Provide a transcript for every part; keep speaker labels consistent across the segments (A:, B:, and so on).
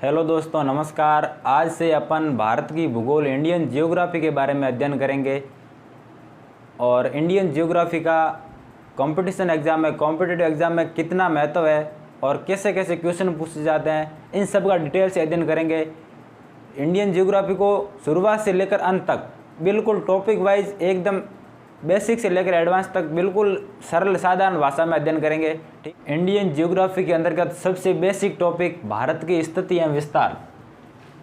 A: Hello दोस्तों, नमस्कार। आज से अपन भारत की भूगोल इंडियन जियोग्राफी के बारे में अध्ययन करेंगे। और इंडियन जियोग्राफी का कंपटीशन एग्ज़ाम में, कॉम्पिटिटिव एग्ज़ाम में कितना महत्व है और कैसे कैसे क्वेश्चन पूछे जाते हैं, इन सब का डिटेल से अध्ययन करेंगे। इंडियन जियोग्राफी को शुरुआत से लेकर अंत तक बिल्कुल टॉपिक वाइज एकदम बेसिक से लेकर एडवांस तक बिल्कुल सरल साधारण भाषा में अध्ययन करेंगे। ठीक, इंडियन जियोग्राफी के अंतर्गत सबसे बेसिक टॉपिक भारत की स्थिति एवं विस्तार।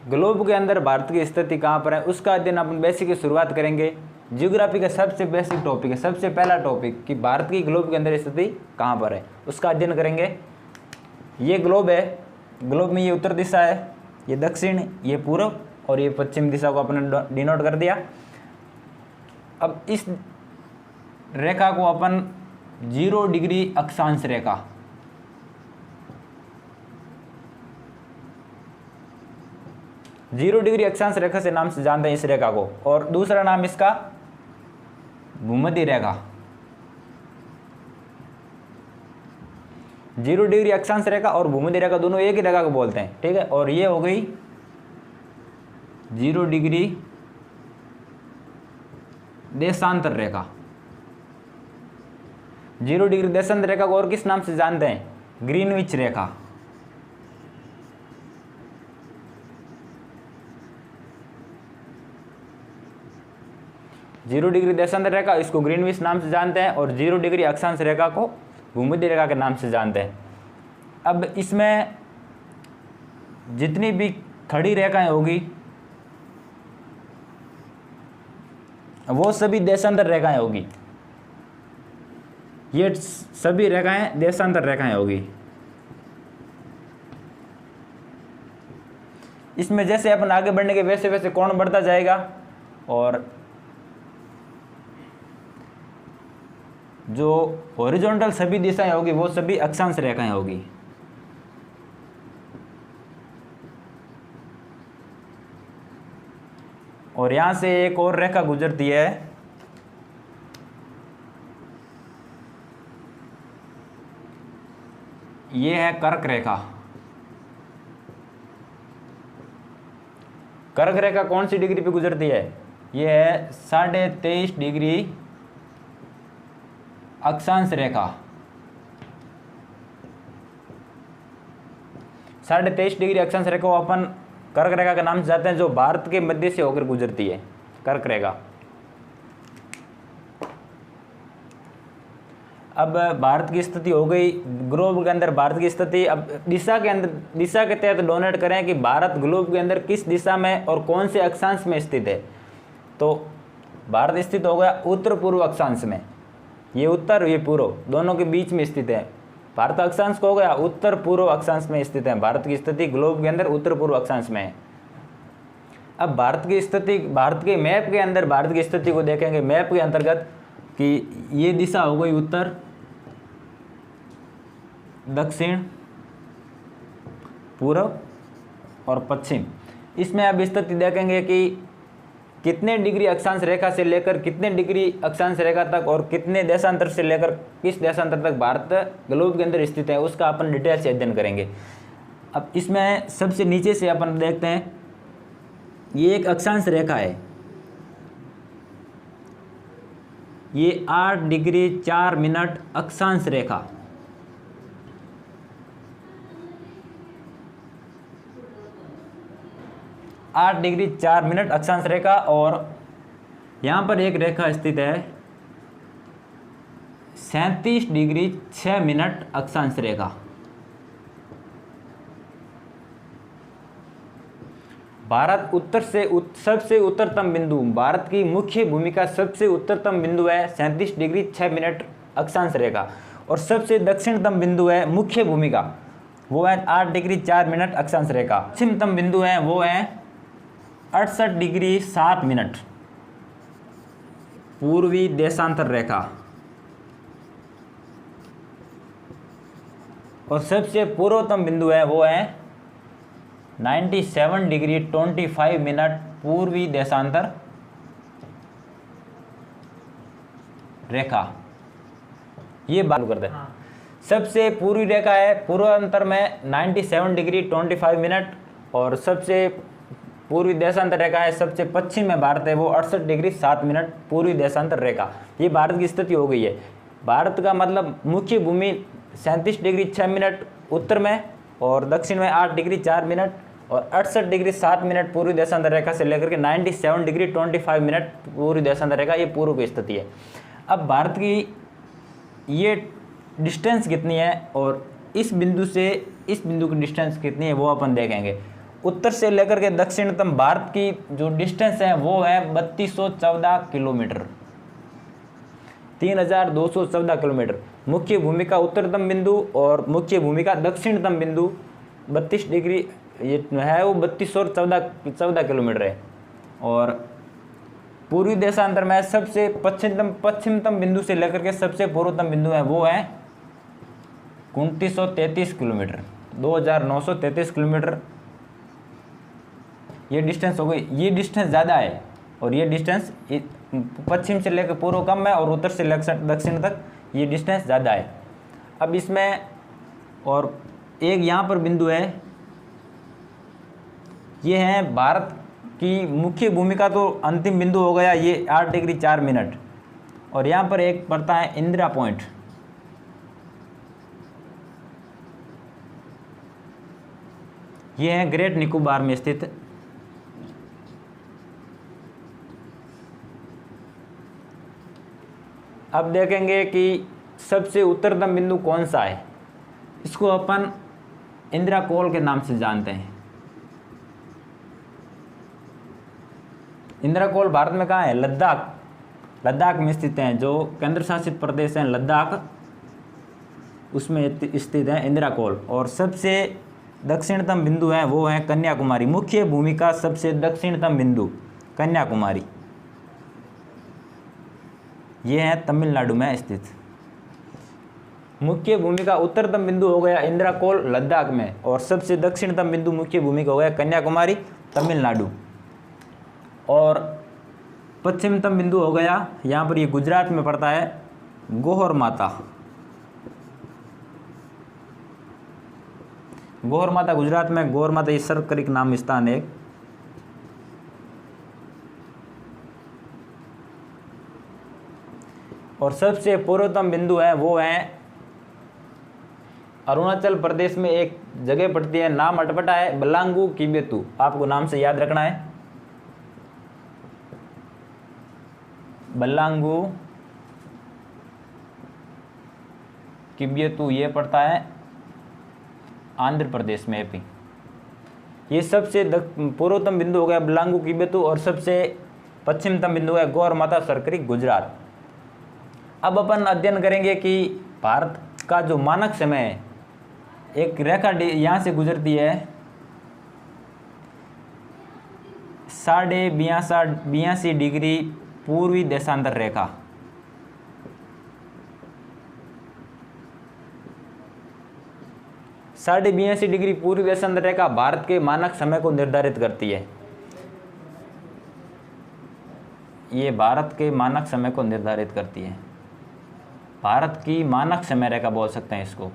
A: ग्लोब के अंदर भारत की स्थिति कहाँ पर है, उसका अध्ययन अपन बेसिक की शुरुआत करेंगे। जियोग्राफी का सबसे बेसिक टॉपिक है, सबसे पहला टॉपिक कि भारत की ग्लोब के अंदर स्थिति कहाँ पर है, उसका अध्ययन करेंगे। ये ग्लोब है, ग्लोब में ये उत्तर दिशा है, ये दक्षिण, ये पूर्व और ये पश्चिम दिशा को अपने डिनोट कर दिया। अब इस रेखा को अपन 0 डिग्री अक्षांश रेखा, जीरो डिग्री अक्षांश रेखा से नाम से जानते हैं इस रेखा को। और दूसरा नाम इसका भूमध्य रेखा। 0 डिग्री अक्षांश रेखा और भूमध्य रेखा दोनों एक ही रेखा को बोलते हैं। ठीक है, और ये हो गई 0 डिग्री देशांतर रेखा। 0 डिग्री देशांतर रेखा को और किस नाम से जानते हैं? ग्रीनविच रेखा। जीरो डिग्री देशांतर रेखा, इसको ग्रीनविच नाम से जानते हैं, और 0 डिग्री अक्षांश रेखा को भूमध्य रेखा के नाम से जानते हैं। अब इसमें जितनी भी खड़ी रेखाएं होगी वो सभी देशांतर रेखाएं होगी। ये सभी रेखाएं देशांतर रेखाएं होगी। इसमें जैसे अपन आगे बढ़ने के वैसे वैसे कोण बढ़ता जाएगा, और जो हॉरिजॉन्टल सभी दिशाएं होगी वो सभी अक्षांश रेखाएं होगी। और यहां से एक और रेखा गुजरती है, ये है कर्क रेखा। कर्क रेखा कौन सी डिग्री पे गुजरती है? ये है 23.5 डिग्री अक्षांश रेखा। 23.5 डिग्री अक्षांश रेखा को अपन कर्क रेखा के नाम से जानते हैं, जो भारत के मध्य से होकर गुजरती है, कर्क रेखा। अब भारत की स्थिति हो गई, ग्लोब के अंदर भारत की स्थिति। अब दिशा के अंदर, दिशा के तहत डोनेट करें कि भारत ग्लोब के अंदर किस दिशा में और कौन से अक्षांश में स्थित है। तो भारत स्थित हो गया उत्तर पूर्व अक्षांश में। ये उत्तर, ये पूर्व, दोनों के बीच में स्थित है। भारत अक्षांश को हो गया उत्तर पूर्व अक्षांश में स्थित है। भारत की स्थिति ग्लोब के अंदर उत्तर पूर्व अक्षांश में है। अब भारत की स्थिति, भारत के मैप के अंदर भारत की स्थिति को देखेंगे मैप के अंतर्गत कि ये दिशा हो गई उत्तर, दक्षिण, पूर्व और पश्चिम। इसमें अब स्थिति देखेंगे कि कितने डिग्री अक्षांश रेखा से लेकर कितने डिग्री अक्षांश रेखा तक और कितने देशांतर से लेकर किस देशांतर तक भारत ग्लोब के अंदर स्थित है, उसका अपन डिटेल से अध्ययन करेंगे। अब इसमें सबसे नीचे से अपन देखते हैं, ये एक अक्षांश रेखा है, ये 8 डिग्री 4 मिनट अक्षांश रेखा। आठ डिग्री 4 मिनट अक्षांश रेखा। और यहां पर एक रेखा स्थित है 37 डिग्री 6 मिनट अक्षांश रेखा। भारत उत्तर से सबसे उत्तरतम बिंदु, भारत की मुख्य भूमि का सबसे उत्तरतम बिंदु है 37 डिग्री 6 मिनट अक्षांश रेखा, और सबसे दक्षिणतम बिंदु है मुख्य भूमि का, वो है 8 डिग्री 4 मिनट अक्षांश रेखा। पश्चिमतम बिंदु है वो है 68 डिग्री 7 मिनट पूर्वी देशांतर रेखा, और सबसे पूर्वतम बिंदु है वो है 97 डिग्री 25 मिनट पूर्वी देशांतर रेखा। ये बात कर दे। सबसे पूर्वी रेखा है पूर्वांतर में 97 डिग्री 25 मिनट और सबसे पूर्वी देशांतर रेखा है, सबसे पश्चिम में भारत है, वो 68 डिग्री 7 मिनट पूर्वी देशांतर रेखा। ये भारत की स्थिति हो गई है। भारत का मतलब मुख्य भूमि 37 डिग्री 6 मिनट उत्तर में और दक्षिण में 8 डिग्री 4 मिनट और 68 डिग्री 7 मिनट पूर्वी देशांतर रेखा से लेकर के 97 डिग्री 25 मिनट पूर्वी देशांतर रेखा, ये पूर्व की स्थिति है। अब भारत की ये डिस्टेंस कितनी है और इस बिंदु से इस बिंदु की डिस्टेंस कितनी है वो अपन देखेंगे। उत्तर से लेकर के दक्षिणतम भारत की जो डिस्टेंस है वो है 3214 किलोमीटर, 3214 किलोमीटर। मुख्य भूमि का उत्तरतम बिंदु और मुख्य भूमि का दक्षिणतम बिंदु 32 डिग्री ये है, वो 3214 किलोमीटर है। और पूर्वी देशांतर में सबसे पश्चिमतम बिंदु से लेकर के सबसे पूर्वतम बिंदु है वो है 2933 किलोमीटर, 2933 किलोमीटर ये डिस्टेंस हो गई। ये डिस्टेंस ज़्यादा है और ये डिस्टेंस पश्चिम से लेकर पूर्व कम है और उत्तर से लेकर दक्षिण तक ये डिस्टेंस ज़्यादा है। अब इसमें और एक यहाँ पर बिंदु है, ये है भारत की मुख्य भूमि का तो अंतिम बिंदु हो गया ये 8 डिग्री 4 मिनट। और यहाँ पर एक पड़ता है इंदिरा पॉइंट, ये है ग्रेट निकोबार में स्थित। अब देखेंगे कि सबसे उत्तरतम बिंदु कौन सा है। इसको अपन इंदिरा कोल के नाम से जानते हैं। इंदिरा कोल भारत में कहाँ है? लद्दाख में स्थित हैं। जो केंद्र शासित प्रदेश हैं लद्दाख, उसमें स्थित है इंदिरा कोल। और सबसे दक्षिणतम बिंदु है वो है कन्याकुमारी। मुख्य भूमि का सबसे दक्षिणतम बिंदु कन्याकुमारी, ये है तमिलनाडु में स्थित। मुख्य भूमि का उत्तरतम बिंदु हो गया इंदिरा कोल लद्दाख में और सबसे दक्षिणतम बिंदु मुख्य भूमि का हो गया कन्याकुमारी तमिलनाडु। और पश्चिमतम बिंदु हो गया यहाँ पर, ये गुजरात में पड़ता है गोहर माता। गोहर माता गुजरात में, गोहर माता ये सरकरिक नाम स्थान है। और सबसे पूर्वतम बिंदु है वो है अरुणाचल प्रदेश में एक जगह पड़ती है, नाम अटपटा है, बलांगू किबेतु। आपको नाम से याद रखना है, बलांगू किबेतु, ये पड़ता है आंध्र प्रदेश में, एपी। ये सबसे पूर्वतम बिंदु हो गया बलांगू किबेतु और सबसे पश्चिमतम बिंदु है गौर माता सरकरिक गुजरात। अब अपन अध्ययन करेंगे कि भारत का जो मानक समय है, एक रेखा यहाँ से गुजरती है 82.5 डिग्री पूर्वी देशांतर रेखा। साढ़े 82 डिग्री पूर्वी देशांतर रेखा भारत के मानक समय को निर्धारित करती है। ये भारत के मानक समय को निर्धारित करती है। भारत की मानक समय रेखा बोल सकते हैं इसको।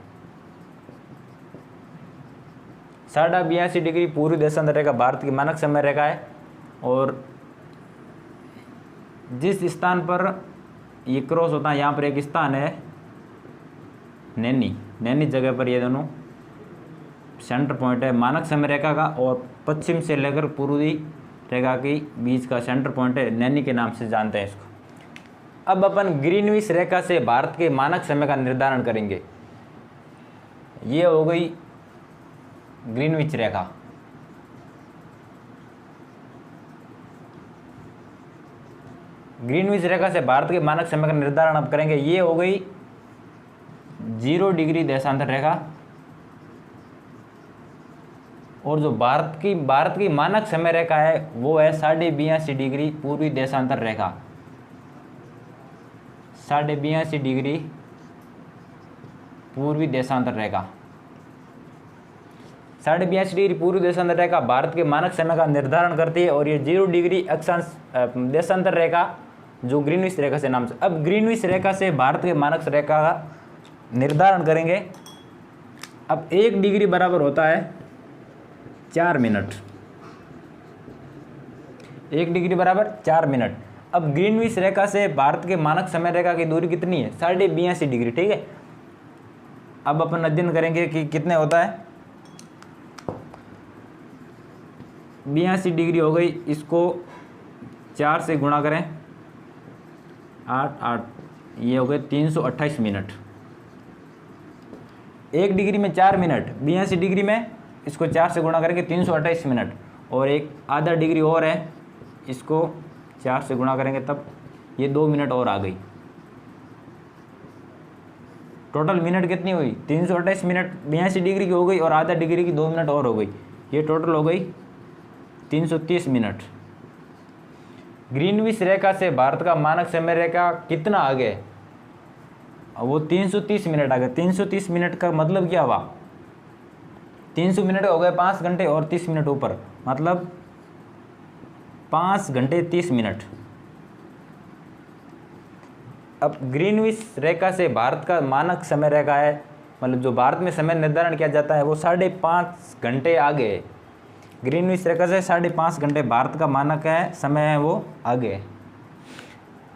A: 82.5 डिग्री पूर्वी देशांतर रेखा भारत की मानक समय रेखा है। और जिस स्थान पर ये क्रॉस होता है, यहाँ पर एक स्थान है नैनी जगह पर, ये दोनों सेंटर पॉइंट है मानक समय रेखा का। और पश्चिम से लेकर पूर्वी रेखा के बीच का सेंटर पॉइंट है, नैनी के नाम से जानते हैं इसको। अब अपन ग्रीनविच रेखा से भारत के मानक समय का निर्धारण करेंगे। ये हो गई ग्रीनविच रेखा। ग्रीनविच रेखा से भारत के मानक समय का निर्धारण अब करेंगे। ये हो गई 0 डिग्री देशांतर रेखा। और जो भारत की मानक समय रेखा है वो है 82.5 डिग्री पूर्वी देशांतर रेखा। 82.5 डिग्री पूर्वी देशांतर रेखा। 82.5 डिग्री पूर्वी देशांतर रेखा भारत के मानक समय का निर्धारण करती है। और ये 0 डिग्री अक्षांश देशांतर रेखा जो ग्रीनविच रेखा से नाम से। अब ग्रीनविच रेखा से भारत के मानक रेखा का निर्धारण करेंगे। अब 1 डिग्री बराबर होता है 4 मिनट। 1 डिग्री बराबर 4 मिनट। अब ग्रीनविच रेखा से भारत के मानक समय रेखा की दूरी कितनी है? 82.5 डिग्री। ठीक है, अब अपन अध्ययन करेंगे कि कितने होता है। 82 डिग्री हो गई, इसको 4 से गुणा करें, 8 8, ये हो गए 328 मिनट। 1 डिग्री में 4 मिनट, 82 डिग्री में इसको 4 से गुणा करेंगे 328 मिनट, और एक आधा डिग्री और है, इसको 4 से गुणा करेंगे तब ये 2 मिनट और आ गई। टोटल मिनट कितनी हुई? 328 मिनट 82 डिग्री की हो गई और आधा डिग्री की 2 मिनट और हो गई, ये टोटल हो गई 330 मिनट। ग्रीनविच रेखा से भारत का मानक समय रेखा कितना आगे है? वो 330 मिनट आ गए। 330 मिनट का मतलब क्या हुआ? 300 मिनट हो गए 5 घंटे और 30 मिनट ऊपर, मतलब 5 घंटे 30 मिनट। अब ग्रीनविच रेखा से भारत का मानक समय रेखा है, मतलब जो भारत में समय निर्धारण किया जाता है वो 5.5 घंटे आगे है। ग्रीनविच रेखा से 5.5 घंटे भारत का मानक है, समय है वो आगे है।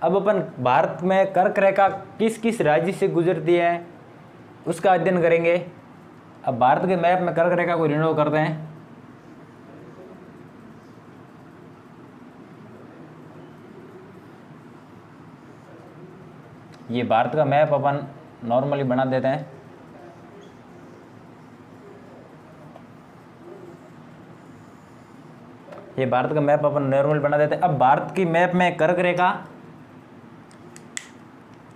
A: अब अपन भारत में कर्क रेखा किस किस राज्य से गुजरती है उसका अध्ययन करेंगे। अब भारत के मैप में कर्क रेखा को रिन्यू करते हैं। ये भारत का मैप अपन नॉर्मली बना देते हैं। ये भारत का मैप अपन नॉर्मल बना देते हैं। अब भारत की मैप में कर्क रेखा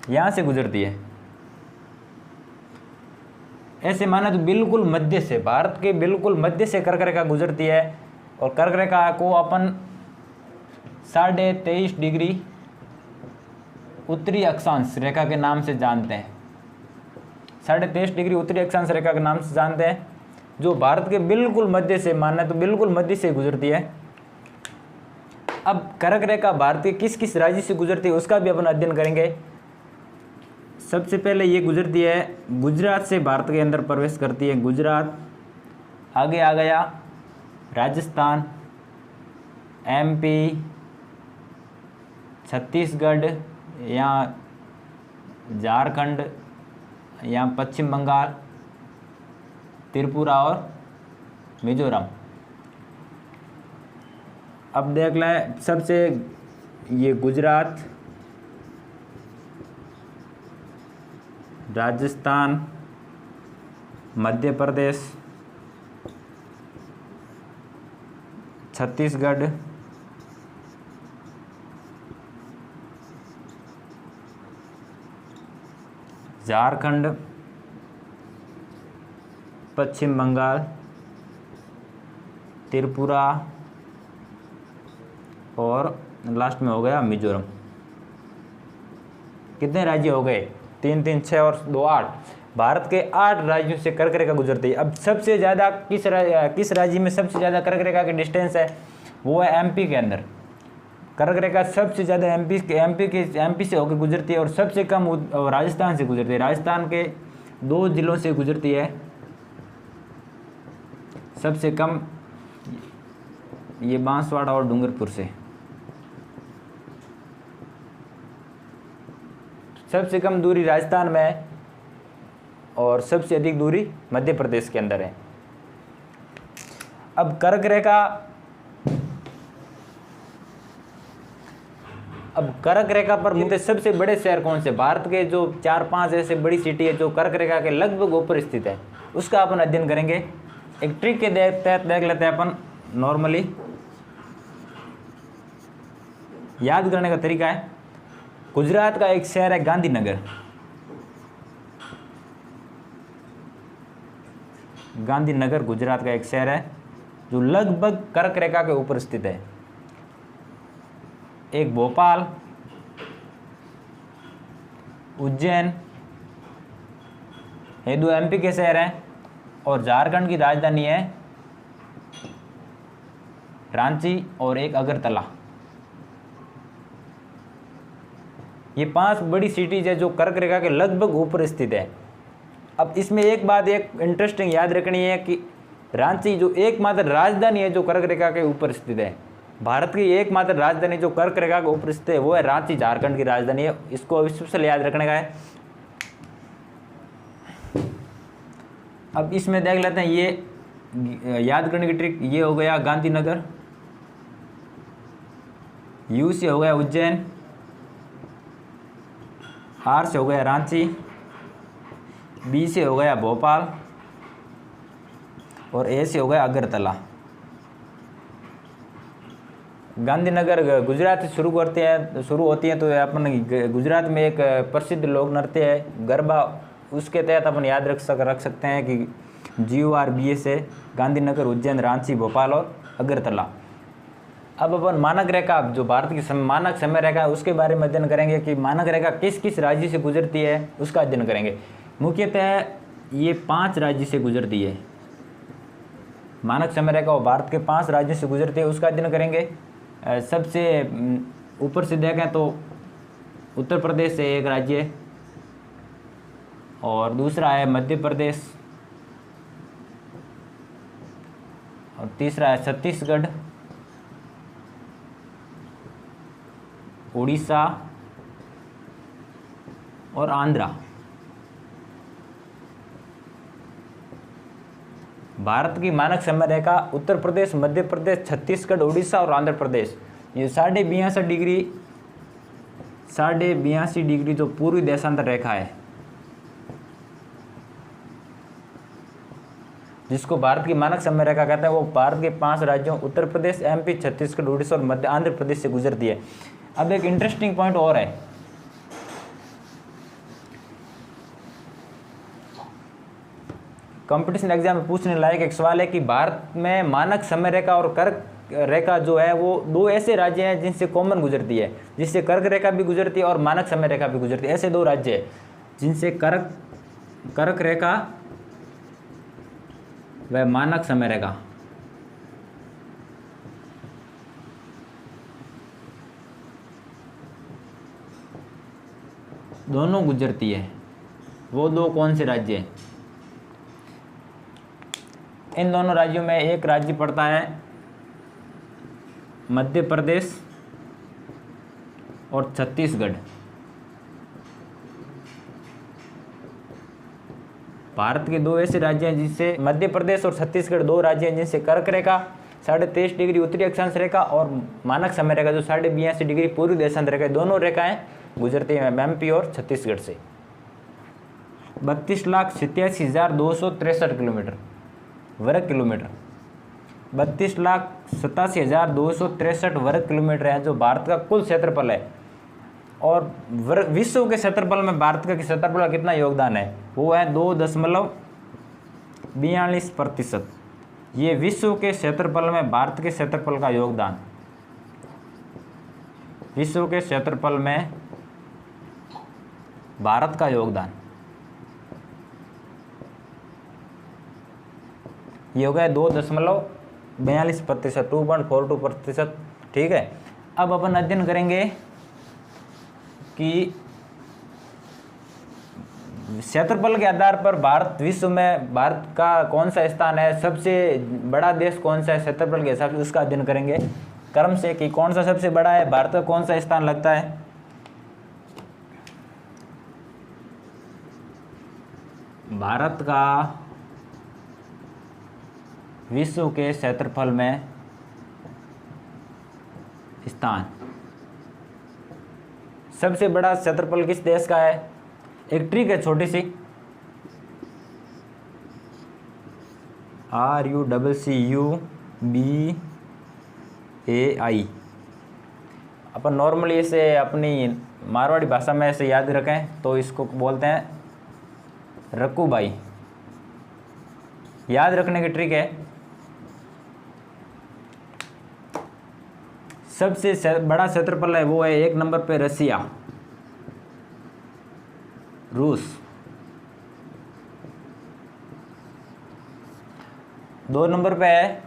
A: यहां से गुजरती है, ऐसे माना तो बिल्कुल मध्य से, भारत के बिल्कुल मध्य से कर्क रेखा गुजरती है। और कर्क रेखा को अपन 23.5 डिग्री उत्तरी अक्षांश रेखा के नाम से जानते हैं। 23.5 डिग्री उत्तरी अक्षांश रेखा के नाम से जानते हैं, जो भारत के बिल्कुल मध्य से, मानना तो बिल्कुल मध्य से गुजरती है। अब कर्क रेखा भारत के किस किस राज्य से गुजरती है उसका भी अपन अध्ययन करेंगे। सबसे पहले ये गुजरती है गुजरात से, भारत के अंदर प्रवेश करती है गुजरात, आगे आ गया राजस्थान, MP, छत्तीसगढ़, यहाँ झारखंड, यहाँ पश्चिम बंगाल, त्रिपुरा और मिजोरम। अब देख लें, सबसे ये गुजरात, राजस्थान, मध्य प्रदेश, छत्तीसगढ़, झारखंड, पश्चिम बंगाल, त्रिपुरा और लास्ट में हो गया मिजोरम। कितने राज्य हो गए? 3 3 6 और 2 8। भारत के 8 राज्यों से कर्क रेखा गुजरती है। अब सबसे ज़्यादा किस राज्य में सबसे ज़्यादा कर्क रेखा की डिस्टेंस है? वो है MP के अंदर। कर्क रेखा सबसे ज़्यादा MP से होकर गुजरती है और सबसे कम राजस्थान से गुजरती है। राजस्थान के 2 जिलों से गुजरती है, सबसे कम ये बांसवाड़ा और डूंगरपुर से। सबसे कम दूरी राजस्थान में है और सबसे अधिक दूरी मध्य प्रदेश के अंदर है। अब कर्क रेखा पर सबसे बड़े शहर कौन से? भारत के जो 4-5 ऐसे बड़ी सिटी है जो कर्क रेखा के लगभग ऊपर स्थित है, उसका अपन अध्ययन करेंगे। एक ट्रिक के तहत देख लेते हैं अपन। नॉर्मली याद करने का तरीका है, गुजरात का एक शहर है गांधीनगर। गांधीनगर गुजरात का एक शहर है जो लगभग कर्क रेखा के ऊपर स्थित है। एक भोपाल, उज्जैन, ये 2 MP के शहर हैं और झारखंड की राजधानी है रांची और एक अगरतला। ये 5 बड़ी सिटीज है जो कर्क रेखा के लगभग ऊपर स्थित है। अब इसमें एक बात एक इंटरेस्टिंग याद रखनी है कि रांची जो एकमात्र राजधानी है जो कर्क रेखा के ऊपर स्थित है, भारत की एकमात्र राजधानी जो कर्क रेखा के ऊपर स्थित है वो है रांची, झारखंड की राजधानी है। इसको अभी स्पेशल याद रखने का है। अब इसमें देख लेते हैं, ये याद करने की ट्रिक, ये हो गया गांधीनगर, यू से हो गया उज्जैन, आर से हो गया रांची, बी से हो गया भोपाल और ए से हो गया अगरतला। गांधीनगर गुजरात से शुरू होती है तो अपन गुजरात में एक प्रसिद्ध लोक नृत्य है गरबा, उसके तहत अपन याद रख सकते हैं कि GORBA से गांधीनगर, उज्जैन, रांची, भोपाल और अगरतला। अब अपन मानक रेखा, जो भारत की मानक समय रेखा है उसके बारे में अध्ययन करेंगे कि मानक रेखा किस किस राज्य से गुजरती है, उसका अध्ययन करेंगे। मुख्यतः ये 5 राज्य से गुजरती है। मानक समय रेखा वो भारत के 5 राज्यों से गुजरती है, उसका अध्ययन करेंगे। सबसे ऊपर से देखें तो उत्तर प्रदेश है एक राज्य, और दूसरा है मध्य प्रदेश, और तीसरा है छत्तीसगढ़, उड़ीसा और आंध्रा। भारत की मानक समय रेखा उत्तर प्रदेश, मध्य प्रदेश, छत्तीसगढ़, उड़ीसा और आंध्र प्रदेश, ये 82.5 डिग्री जो पूर्वी देशांतर रेखा है, जिसको भारत की मानक समय रेखा कहते हैं, वो भारत के 5 राज्यों उत्तर प्रदेश, MP, छत्तीसगढ़, उड़ीसा और मध्य आंध्र प्रदेश से गुजरती है। अब एक इंटरेस्टिंग पॉइंट और है, कंपटीशन एग्जाम में पूछने लायक एक सवाल है कि भारत में मानक समय रेखा और कर्क रेखा जो है वो 2 ऐसे राज्य हैं जिनसे कॉमन गुजरती है, जिससे कर्क रेखा भी गुजरती है और मानक समय रेखा भी गुजरती है। ऐसे 2 राज्य हैं जिनसे कर्क रेखा व मानक समय रेखा दोनों गुजरती है। वो 2 कौन से राज्य हैं? इन दोनों राज्यों में एक राज्य पड़ता है मध्य प्रदेश और छत्तीसगढ़। भारत के 2 ऐसे राज्य हैं जिनसे मध्य प्रदेश और छत्तीसगढ़ 2 राज्य हैं जिनसे कर्क रेखा 23.5 डिग्री उत्तरी अक्षांश रेखा और मानक समय रेखा जो 82 डिग्री पूर्वी देशांतर रेखा, दोनों रेखाएं गुजरती हैं MP और छत्तीसगढ़ से। 32,87,263 किलोमीटर वर्ग किलोमीटर, 32,87,263 वर्ग किलोमीटर है जो भारत का कुल क्षेत्रफल है। और विश्व के क्षेत्रफल में भारत का क्षेत्रफल का कितना योगदान है, वो है 2.42%। ये विश्व के क्षेत्रफल में भारत के क्षेत्रफल का योगदान, विश्व के क्षेत्रफल में भारत का योगदान, ये हो गया 2.42%, 2.42%। ठीक है। अब अपन अध्ययन करेंगे कि क्षेत्रफल के आधार पर विश्व में भारत का कौन सा स्थान है, सबसे बड़ा देश कौन सा है क्षेत्रफल के हिसाब से, उसका अध्ययन करेंगे क्रम से कि कौन सा सबसे बड़ा है, भारत का कौन सा स्थान लगता है। भारत का विश्व के क्षेत्रफल में स्थान, सबसे बड़ा क्षेत्रफल किस देश का है? एक ट्रिक है छोटी सी, RUCCUBAI। अपन नॉर्मली इसे अपनी मारवाड़ी भाषा में ऐसे याद रखें तो इसको बोलते हैं रकुबाई। याद रखने की ट्रिक है, सबसे बड़ा क्षेत्रफल है वो है 1 नंबर पे रसिया, रूस। 2 नंबर पे है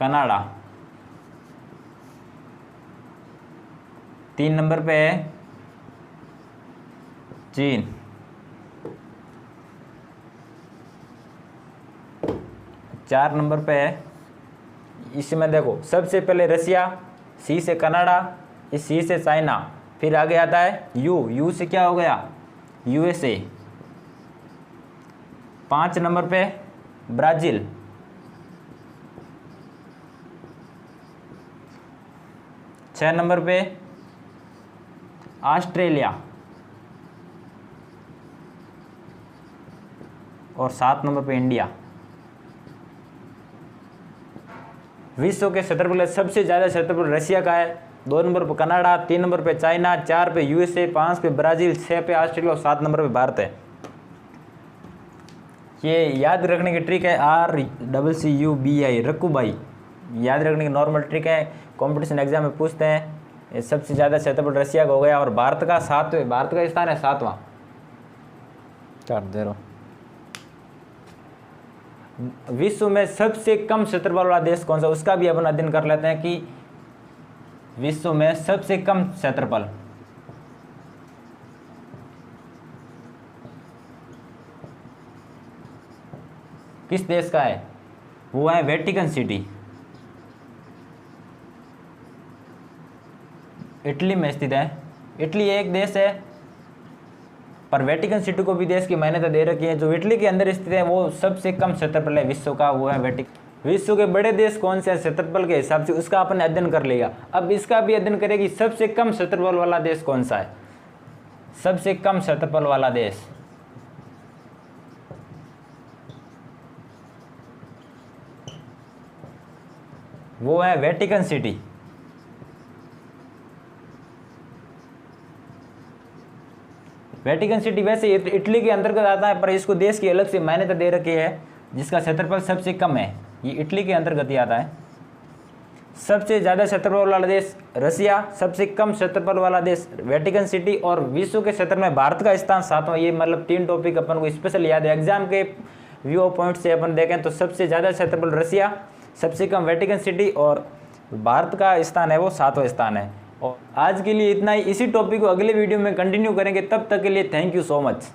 A: कनाडा। 3 नंबर पे है चीन। 4 नंबर पे है। इसमें देखो सबसे पहले रसिया, सी से कनाडा, इस सी से चाइना, फिर आगे आता है यू से क्या हो गया यूएसए। 5 नंबर पे ब्राज़ील, 6 नंबर पे ऑस्ट्रेलिया और 7 नंबर पे इंडिया। विश्व के क्षेत्रफल सबसे ज़्यादा क्षेत्रफल रशिया का है, 2 नंबर पर कनाडा, 3 नंबर पे चाइना, 4 पे यूएसए, 5 पे ब्राज़ील, 6 पे ऑस्ट्रेलिया और 7 नंबर पे भारत है। ये याद रखने की ट्रिक है, RCCUBI रकुबाई, याद रखने की नॉर्मल ट्रिक है, कंपटीशन एग्जाम में पूछते हैं। ये सबसे ज़्यादा क्षेत्रफल रशिया का हो गया और भारत का भारत का स्थान है 7वां। 4-0। विश्व में सबसे कम क्षेत्रफल वाला देश कौन सा, उसका भी अपन अध्ययन कर लेते हैं कि विश्व में सबसे कम क्षेत्रफल किस देश का है, वो है वेटिकन सिटी, इटली में स्थित है। इटली एक देश है पर वेटिकन सिटी को भी देश की मान्यता दे रखी है। जो इटली के अंदर स्थित है वो सबसे कम क्षेत्रफल है विश्व का, वो है वेटिकन। विश्व के बड़े देश कौन से हैं क्षेत्रफल के हिसाब से, उसका अपन अध्ययन कर लेगा। अब इसका भी अध्ययन करेगी सबसे कम क्षेत्रफल वाला देश कौन सा है। सबसे कम क्षेत्रफल वाला देश वो है वेटिकन सिटी। वेटिकन सिटी वैसे इटली के अंतर्गत आता है पर इसको देश की अलग से मान्यता दे रखी है, जिसका क्षेत्रफल सबसे कम है, ये इटली के अंतर्गत ही आता है। सबसे ज़्यादा क्षेत्रफल वाला देश रसिया, सबसे कम क्षेत्रफल वाला देश वेटिकन सिटी और विश्व के क्षेत्र में भारत का स्थान 7वां। ये मतलब 3 टॉपिक अपन को स्पेशल याद है। एग्जाम के व्यू पॉइंट से अपन देखें तो सबसे ज़्यादा क्षेत्रफल रसिया, सबसे कम वेटिकन सिटी और भारत का स्थान है वो 7वां स्थान है। और आज के लिए इतना ही। इसी टॉपिक को अगले वीडियो में कंटिन्यू करेंगे, तब तक के लिए थैंक यू सो मच।